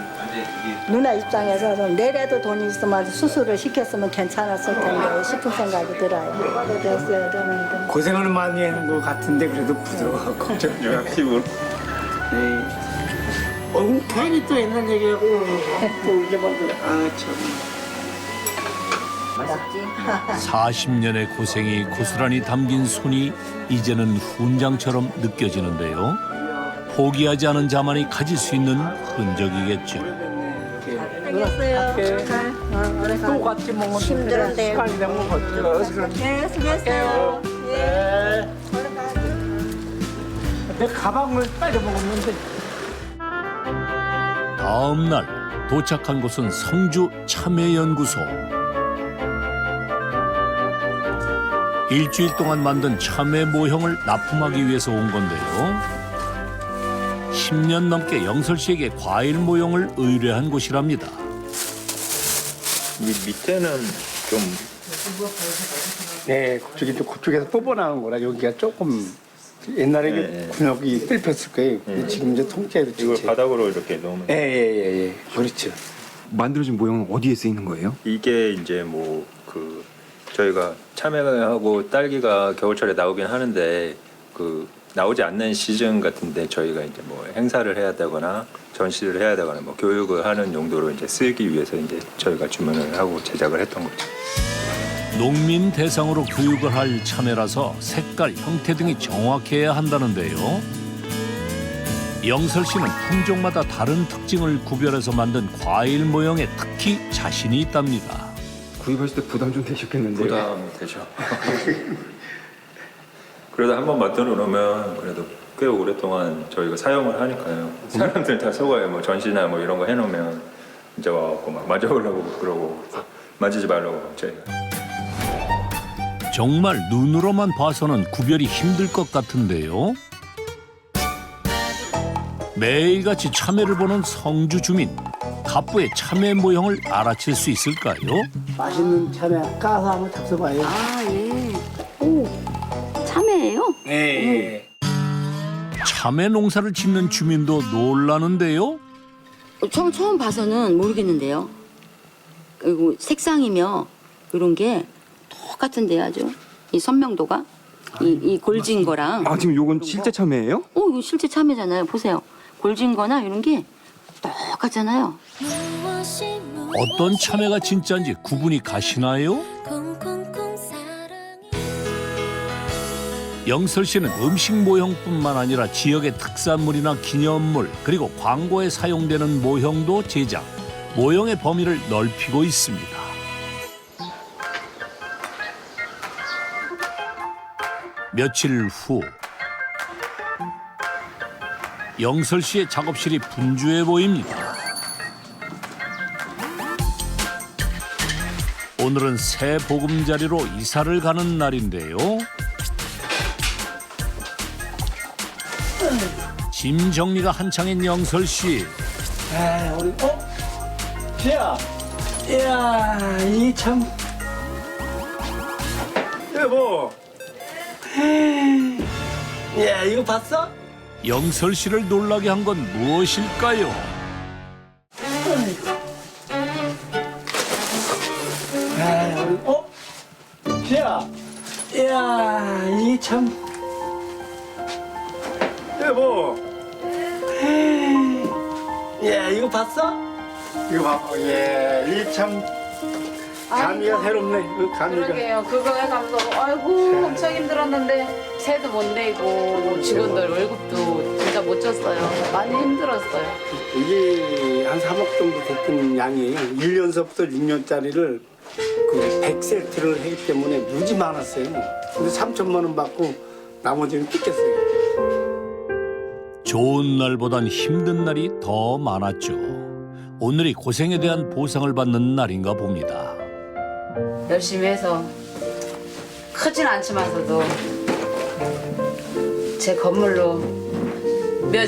누나 입장에서 좀 내래도 돈이 있으면 수술을 시켰으면 괜찮았을 텐데 싶은 생각이 들어요. 됐어야 되는데. 고생을 많이 한 것 같은데 그래도 부드러워하고 좀 피부. 괜히 또 옛날 얘기하고 또 잊어버려. 아 참. 40년의 고생이 고스란히 담긴 손이 이제는 훈장처럼 느껴지는데요. 포기하지 않은 자만이 가질 수 있는 흔적이겠죠. 알겠어요. 또 같이 먹으면 힘들었대요. 시간이 되면 걷죠. 네, 수고했어요. 네. 내 가방을 빨리 먹었는데. 다음 날 도착한 곳은 성주 참외연구소. 일주일 동안 만든 참외 모형을 납품하기 위해서 온 건데요. 10년 넘게 영설 씨에게 과일 모형을 의뢰한 곳이랍니다. 이 밑에는 좀 네, 그쪽에서 뽑아나온 거라 여기가 조금 옛날에 근육이 뜰폈을 거예요. 근데 지금 이제 통째로 이걸 바닥으로 이렇게 넣으면 예. 그렇죠. 만들어진 모형은 어디에 쓰이는 거예요? 이게 이제 뭐 그 저희가 참외하고 딸기가 겨울철에 나오긴 하는데 그 나오지 않는 시즌 같은데 저희가 이제 뭐 행사를 해야 되거나 전시를 해야 되거나 뭐 교육을 하는 용도로 이제 쓰기 위해서 이제 저희가 주문을 하고 제작을 했던 거죠. 농민 대상으로 교육을 할 참외라서 색깔, 형태 등이 정확해야 한다는데요. 영설 씨는 품종마다 다른 특징을 구별해서 만든 과일 모형에 특히 자신이 있답니다. 구입하실 때 부담 좀 되셨겠는데요? 부담 되죠. 그래도 한번 만들어 놓으면 그래도 꽤 오랫동안 저희가 사용을 하니까요. 사람들 다 속아요. 뭐 전시나 뭐 이런 거 해놓으면 이제 와갖고 막 만져보려고 그러고 만지지 말라고 저희가. 정말 눈으로만 봐서는 구별이 힘들 것 같은데요. 매일같이 참외를 보는 성주 주민. 갑부의 참외 모형을 알아챌 수 있을까요? 맛있는 참외 까서 한번 잡숴봐요. 아, 예. 오, 참외예요? 네. 참외 농사를 짓는 주민도 놀라는데요. 처음 봐서는 모르겠는데요. 그리고 색상이며 이런 게 똑같은데요, 아주. 이 선명도가. 이 골진 거랑. 아, 지금 요건 실제 참외예요? 이거 실제 참외잖아요. 보세요. 골진 거나 이런 게 똑같잖아요. 어떤 참외가 진짜인지 구분이 가시나요? 영설 씨는 음식 모형뿐만 아니라 지역의 특산물이나 기념물 그리고 광고에 사용되는 모형도 제작, 모형의 범위를 넓히고 있습니다. 며칠 후 영설 씨의 작업실이 분주해 보입니다. 오늘은 새 보금자리로 이사를 가는 날인데요. 짐 정리가 한창인 영설 씨. 아, 우리 야, 이야, 이 참. 여보. 야, 이거 봤어? 영설 씨를 놀라게 한 건 무엇일까요? 아, 우리 야, 이야, 이 참. 여보. 야, 이거 봤어? 이거 봐. 예, 이 참. 감이가 새롭네. 그 감이가. 그러게요. 그거 해가면서 아이고 엄청 힘들었는데 새도 못 내고 직원들 월급도 진짜 못 줬어요. 많이 힘들었어요. 이게 한 3억 정도 됐던 양이에요. 1년서부터 6년짜리를 그 100세트를 했기 때문에 무지 많았어요. 근데 3천만 원 받고 나머지는 뜯겼어요. 좋은 날보단 힘든 날이 더 많았죠. 오늘이 고생에 대한 보상을 받는 날인가 봅니다. 열심히 해서 크진 않지만서도 제 건물로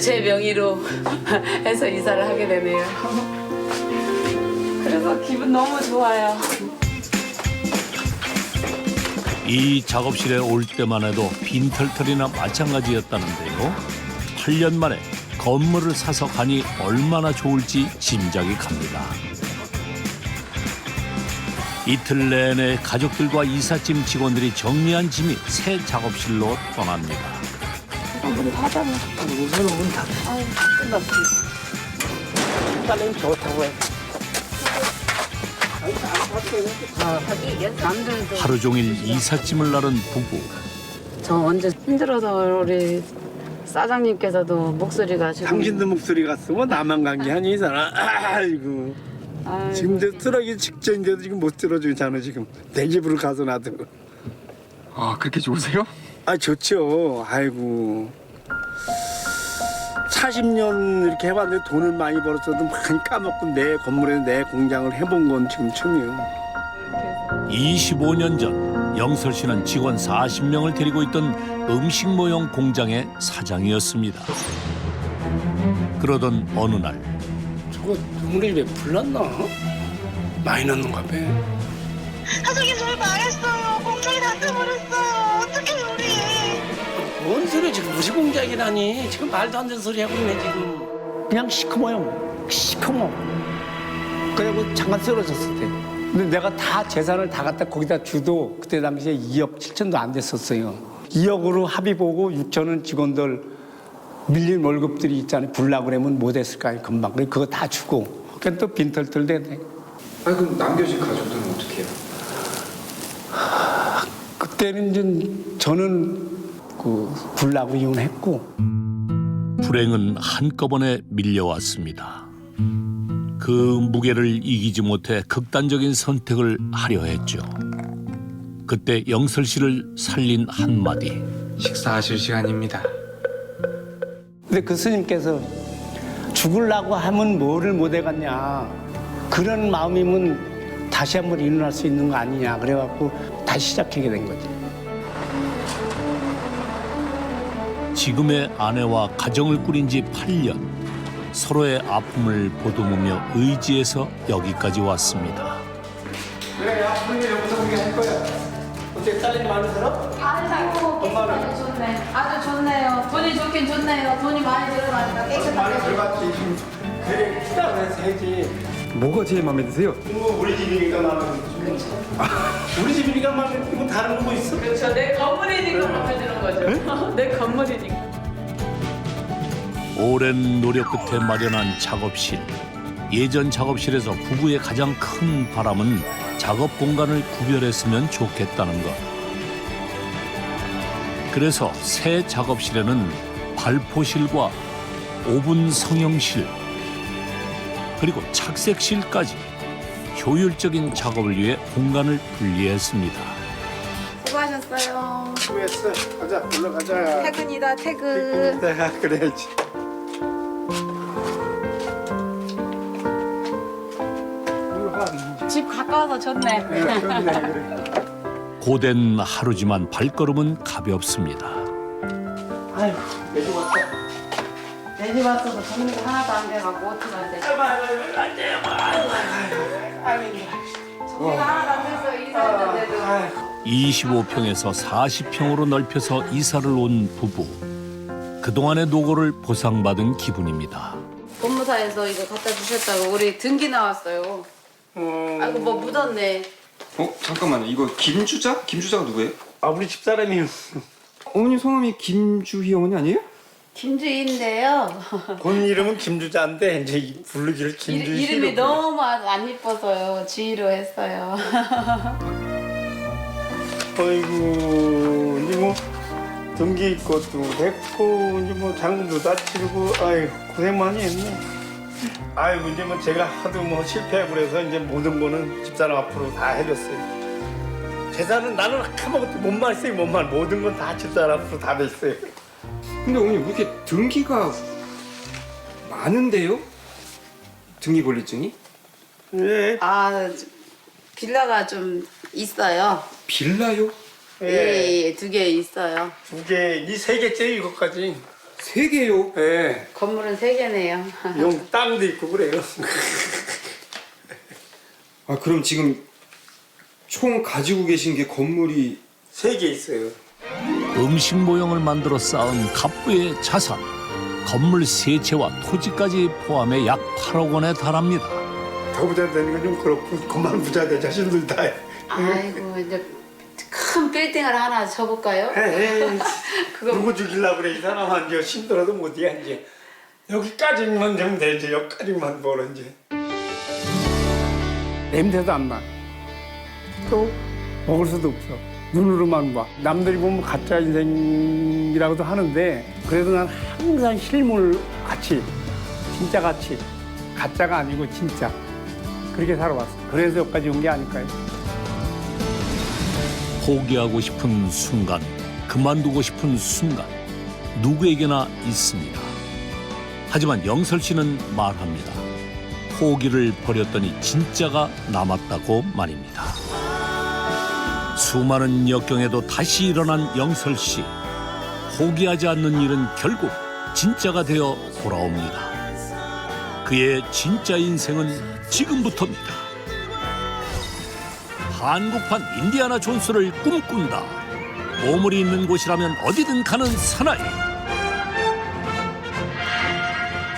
제 명의로 해서 이사를 하게 되네요. 그래서 기분 너무 좋아요. 이 작업실에 올 때만 해도 빈털털이나 마찬가지였다는데요. 8년 만에 건물을 사서 가니 얼마나 좋을지 짐작이 갑니다. 이틀 내내 가족들과 이삿짐 직원들이 정리한 짐이 새 작업실로 떠납니다. 우리 하자고. 우선은 문 닫아. 아유, 끝났습니다. 딸내미 좋다고 해. 남들도 하루 종일 이삿짐을 나른 부부. 저 언제 힘들어서 우리 사장님께서도 목소리가 지금 당신도 목소리가 쓰고 나만 간 게 아니 이 사람. 아이고. 지금 쓰러기 직전인데도 지금 못 들어주잖아 지금. 내 집으로 가서 놔두고. 아, 그렇게 좋으세요? 아, 좋죠. 아이고. 40년 이렇게 해봤는데 돈을 많이 벌었어도 많이 까먹고 내 건물에 내 공장을 해본 건 지금 처음이에요. 25년 전 영설 씨는 직원 40명을 데리고 있던 음식 모형 공장의 사장이었습니다. 그러던 어느 날 저거 눈물이 왜 불났나? 많이 났는가 봐. 사장님 저희 망했어요. 공장이 닫혀버렸어요. 어떻게 우리? 뭔 소리야 지금 무시 공장이라니. 지금 말도 안 되는 소리 하고 있네 지금. 그냥 시커머요. 시커머. 그리고 잠깐 쓰러졌을 때. 근데 내가 다 재산을 다 갖다 거기다 주도 그때 당시에 2억 7천도 안 됐었어요. 2억으로 합의 보고 6천은 직원들 밀린 월급들이 있잖아요. 불나 그러면 못 했을까요? 금방. 그거 다 주고. 그러니까 또 빈털털 되네. 아니, 그럼 남겨진 가족들은 어떻게 해요? 그때는 이제 저는 그 불나고 이혼했고 불행은 한꺼번에 밀려왔습니다. 그 무게를 이기지 못해 극단적인 선택을 하려 했죠. 그때 영설 씨를 살린 한마디. 식사하실 시간입니다. 근데 그 스님께서 죽으려고 하면 뭐를 못 해갔냐 그런 마음이면 다시 한번 일어날 수 있는 거 아니냐 그래갖고 다시 시작하게 된 거지. 지금의 아내와 가정을 꾸린 지 8년. 서로의 아픔을 보듬으며 의지해서 여기까지 왔습니다. 그래 앞으로 여기서 우리 할 거야. 어때 딸이 많은 사람? 아이고 엄마는 좋네. 아주 좋네요. 돈이 좋긴 좋네요. 돈이 많이 들어가니까 많이 들어갔지. 그래 키다 그래서 해지. 뭐가 제일 마음에 드세요? 뭐 우리 집이니까 마음에 들지. 우리 집이니까 마음에 들고 다른 거 뭐 있어? 그렇죠. 내 건물이니까 마음에 드는 거죠. 내 건물이니까. 오랜 노력 끝에 마련한 작업실. 예전 작업실에서 부부의 가장 큰 바람은 작업 공간을 구별했으면 좋겠다는 것. 그래서 새 작업실에는 발포실과 오븐 성형실, 그리고 착색실까지 효율적인 작업을 위해 공간을 분리했습니다. 수고하셨어요. 수고했어. 가자 올라가자. 퇴근이다 퇴근. 내가 그래야지. 집 가까워서 좋네. 고된 하루지만 발걸음은 가볍습니다. 아유 내집 왔다. 내 집 왔어도 정리가 하나도 안 돼갖고 어떡하는데. 안 돼요. 정리가 하나도 안 돼서 이사했는데도. 25평에서 40평으로 넓혀서 이사를 온 부부. 그동안의 노고를 보상받은 기분입니다. 법무사에서 이거 갖다 주셨다고 우리 등기 나왔어요. 아이고 뭐 묻었네. 잠깐만요. 이거 김주자? 김주자가 누구예요? 아 우리 집사람이요. 어머님 성함이 김주희 어머니 아니에요? 김주희인데요. 본 이름은 김주자인데 이제 부르기를 김주희. 이름이 너무 안 이뻐서요. 주희로 했어요. 아이고 이제 뭐 등기 것도 됐고 이제 뭐 장도 다 치르고 아이고 고생 많이 했네. 아이고 이제 뭐 제가 하도 뭐 실패하고 그래서 이제 모든 거는 집사람 앞으로 다 해줬어요. 재산은 나는 아무것도 못만 써요. 못만 모든 건 다 집사람 앞으로 다 됐어요. 근데 어머님 왜 이렇게 등기가 많은데요? 등기 권리증이? 예. 아 빌라가 좀 있어요. 빌라요? 예, 2개 있어요. 2개, 이 3개째 이것까지. 3개요? 예. 건물은 3개네요. 용 땅도 있고 그래요. 아 그럼 지금 총 가지고 계신 게 건물이 3개 있어요. 음식 모형을 만들어 쌓은 갑부의 자산. 건물 3채와 토지까지 포함해 약 8억 원에 달합니다. 더 부자 되는 건 좀 그렇고 그만 부자 내 자신들 다 해. 아이고 이제 큰 빌딩을 하나 줘볼까요? 그거 누구 죽이려고 그래 이 사람은 이제 힘들어도 못해 이제 여기까지만 되면 되지 여기까지만 벌어 이제 냄새도 안 나. 또 먹을 수도 없어. 눈으로만 봐. 남들이 보면 가짜 인생이라고도 하는데 그래도 난 항상 실물 같이 진짜 같이 가짜가 아니고 진짜 그렇게 살아왔어. 그래서 여기까지 온 게 아닐까요? 포기하고 싶은 순간, 그만두고 싶은 순간 누구에게나 있습니다. 하지만 영설 씨는 말합니다. 포기를 버렸더니 진짜가 남았다고 말입니다. 수많은 역경에도 다시 일어난 영설 씨. 포기하지 않는 일은 결국 진짜가 되어 돌아옵니다. 그의 진짜 인생은 지금부터입니다. 한국판 인디아나 존스를 꿈꾼다. 보물이 있는 곳이라면 어디든 가는 사나이.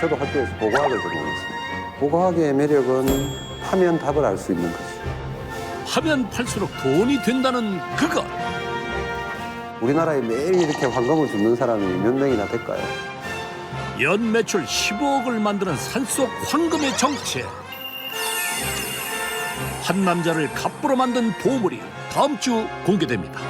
저도 학교에서 보고학을 전공했습니다. 보고학의 매력은 하면 답을 알 수 있는 것이죠. 하면 팔수록 돈이 된다는 그것. 우리나라에 매일 이렇게 황금을 줍는 사람이 몇 명이나 될까요? 연 매출 15억을 만드는 산속 황금의 정체. 한 남자를 갑부로 만든 보물이 다음 주 공개됩니다.